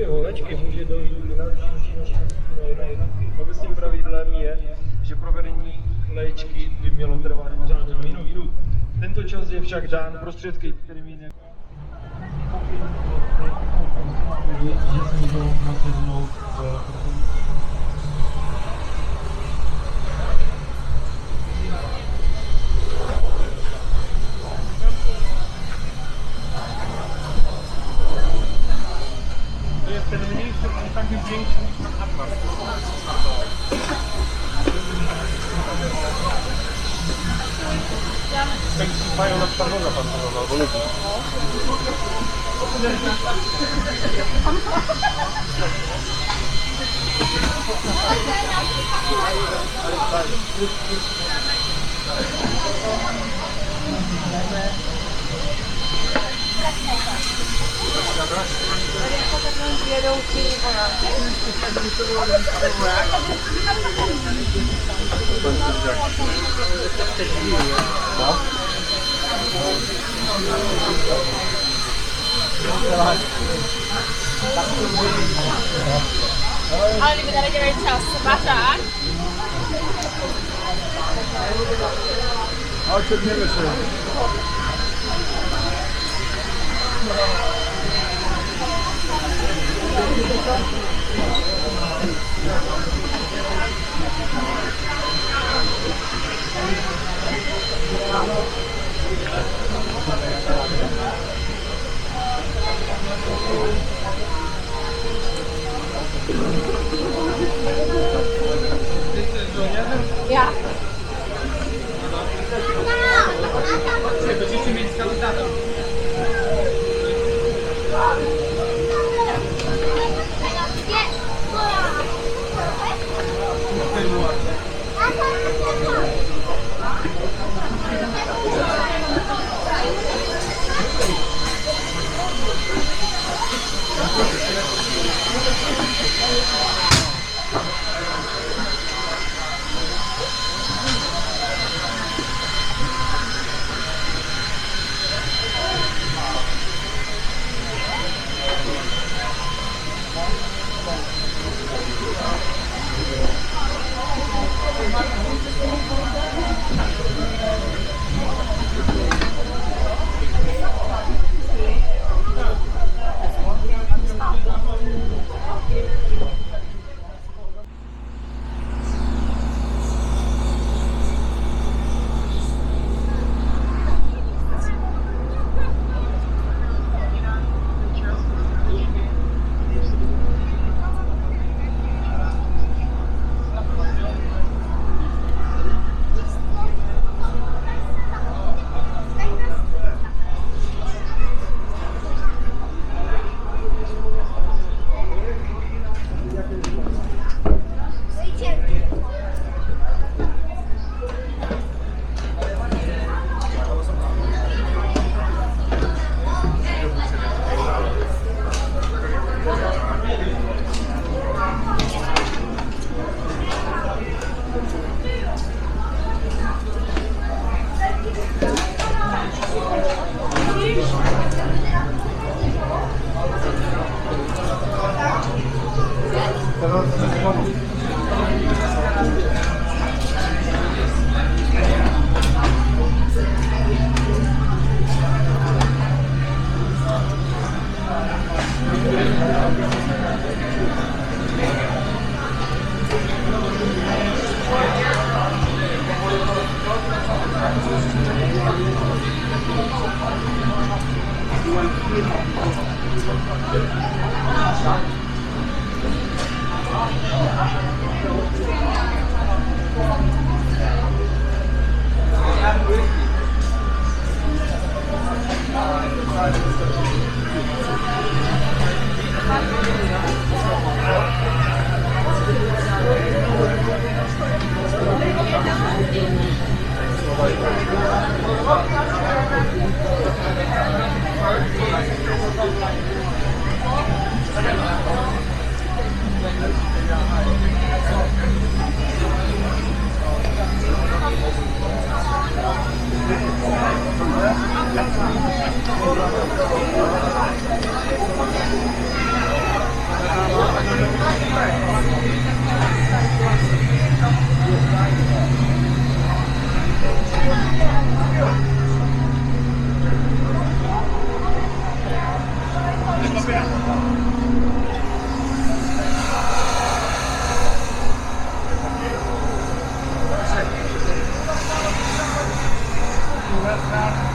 Holečky může dojít na činnosti obecným pravidlem je, že provedení léčky by mělo trvat řádně minut. Tento čas je však dán prostředky, kterými že se můžou nasednout ten mniejszy, on tak jest większy niż ten atlas. Tak mają na przykład noga pancerzowa, albo ludzi. Ale kdyby tady dělali třeba svařák. Ale četněme se. Já. Będziecie mieć cały tatą. Thank you. That's not